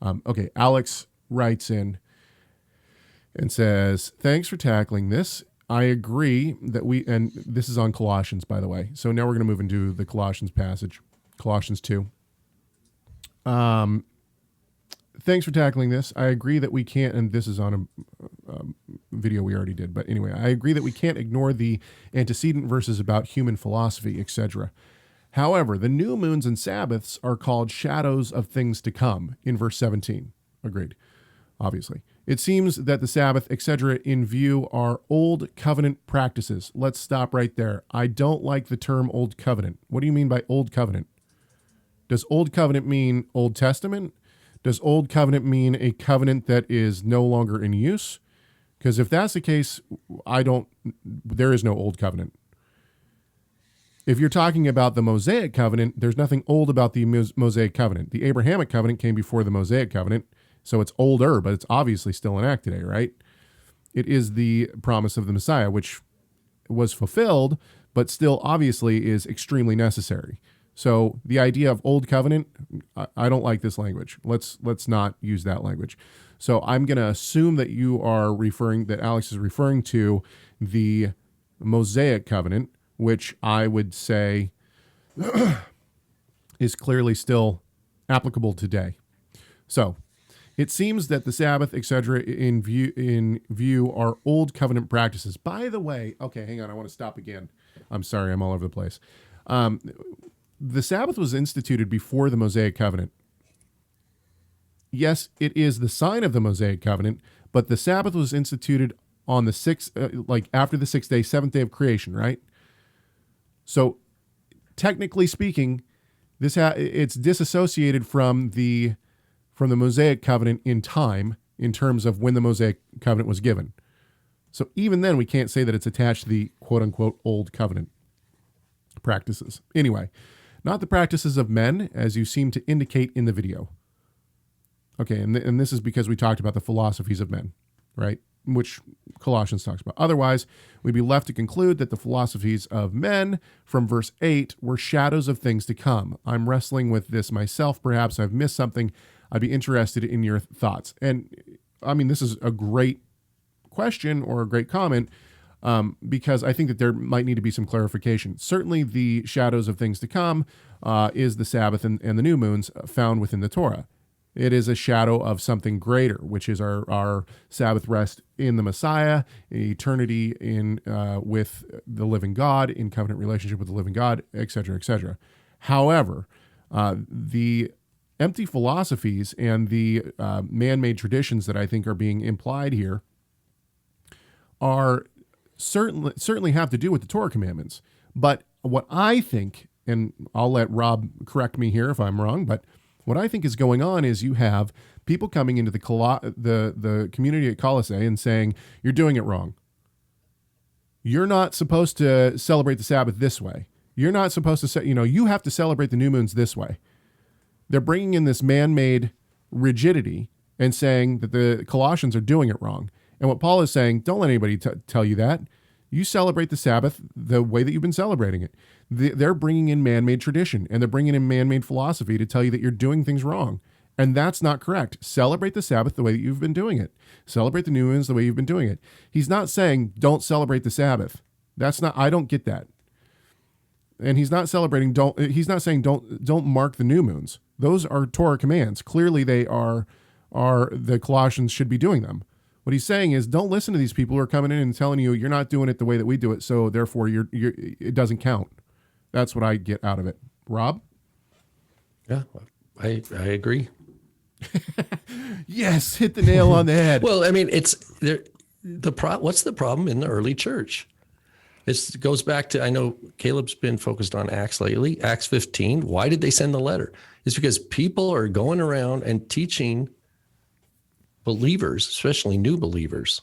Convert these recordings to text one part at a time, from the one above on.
Okay, Alex writes in and says, thanks for tackling this. I agree that and this is on Colossians, by the way. So now we're going to move into the Colossians passage, Colossians 2. Thanks for tackling this. I agree that we can't, and this is on a video we already did, but anyway, I agree that we can't ignore the antecedent verses about human philosophy, etc. However, the new moons and Sabbaths are called shadows of things to come in verse 17. Agreed, obviously. It seems that the Sabbath, etc., in view are old covenant practices. Let's stop right there. I don't like the term old covenant. What do you mean by old covenant? Does old covenant mean Old Testament? Does old covenant mean a covenant that is no longer in use? Because if that's the case, there is no old covenant. If you're talking about the Mosaic covenant, there's nothing old about the Mosaic covenant. The Abrahamic covenant came before the Mosaic covenant, so it's older, but it's obviously still in act today, right? It is the promise of the Messiah, which was fulfilled, but still obviously is extremely necessary. So the idea of old covenant, I don't like this language. Let's not use that language. So I'm going to assume that that Alex is referring to the Mosaic covenant, which I would say is clearly still applicable today. So it seems that the Sabbath, etc., in view are old covenant practices. By the way, okay, hang on, I want to stop again. I'm sorry, I'm all over the place. The Sabbath was instituted before the Mosaic covenant. Yes, it is the sign of the Mosaic covenant, but the Sabbath was instituted on the after the 6th day, 7th day of creation, right? So technically speaking, it's disassociated from the Mosaic covenant in time in terms of when the Mosaic covenant was given. So even then, we can't say that it's attached to the quote unquote old covenant practices. Anyway, not the practices of men, as you seem to indicate in the video. Okay, and this is because we talked about the philosophies of men, right? Which Colossians talks about. Otherwise, we'd be left to conclude that the philosophies of men from verse 8 were shadows of things to come. I'm wrestling with this myself. Perhaps I've missed something. I'd be interested in your thoughts. And I mean, this is a great question or a great comment because I think that there might need to be some clarification. Certainly the shadows of things to come is the Sabbath and the new moons found within the Torah. It is a shadow of something greater, which is our Sabbath rest in the Messiah, eternity in with the living God, in covenant relationship with the living God, etc., etc. However, the empty philosophies and the man-made traditions that I think are being implied here are certainly have to do with the Torah commandments. But what I think, and I'll let Rob correct me here if I'm wrong, but what I think is going on is you have people coming into the community at Colossae and saying, you're doing it wrong. You're not supposed to celebrate the Sabbath this way. You're not supposed to say, you have to celebrate the new moons this way. They're bringing in this man-made rigidity and saying that the Colossians are doing it wrong. And what Paul is saying, don't let anybody tell you that. You celebrate the Sabbath the way that you've been celebrating it. They're bringing in man-made tradition, and they're bringing in man-made philosophy to tell you that you're doing things wrong. And that's not correct. Celebrate the Sabbath the way that you've been doing it. Celebrate the new moons the way you've been doing it. He's not saying don't celebrate the Sabbath. I don't get that. And he's not saying don't mark the new moons. Those are Torah commands. Clearly they are the Colossians should be doing them. What he's saying is don't listen to these people who are coming in and telling you you're not doing it the way that we do it, so therefore it doesn't count. That's what I get out of it. Rob? Yeah, I agree. Yes, hit the nail on the head. Well, I mean, it's there. What's the problem in the early church? It goes back to, I know Caleb's been focused on Acts lately, Acts 15. Why did they send the letter? It's because people are going around and teaching believers, especially new believers,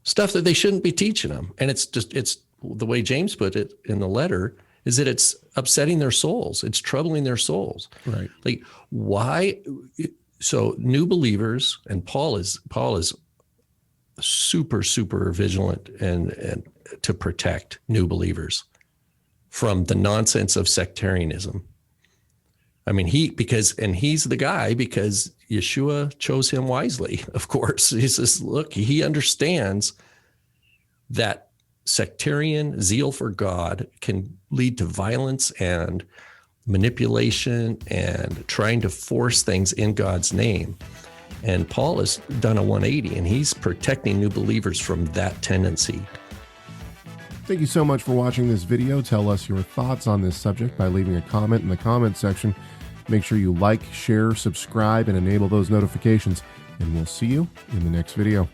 stuff that they shouldn't be teaching them. And it's the way James put it in the letter is that it's upsetting their souls. It's troubling their souls. Right. Like why? So new believers, and Paul is super, super vigilant and to protect new believers from the nonsense of sectarianism. I mean, he's the guy because Yeshua chose him wisely, of course. He says, look, he understands that sectarian zeal for God can lead to violence and manipulation and trying to force things in God's name. And Paul has done a 180, and he's protecting new believers from that tendency. Thank you so much for watching this video. Tell us your thoughts on this subject by leaving a comment in the comment section. Make sure you like, share, subscribe, and enable those notifications. And we'll see you in the next video.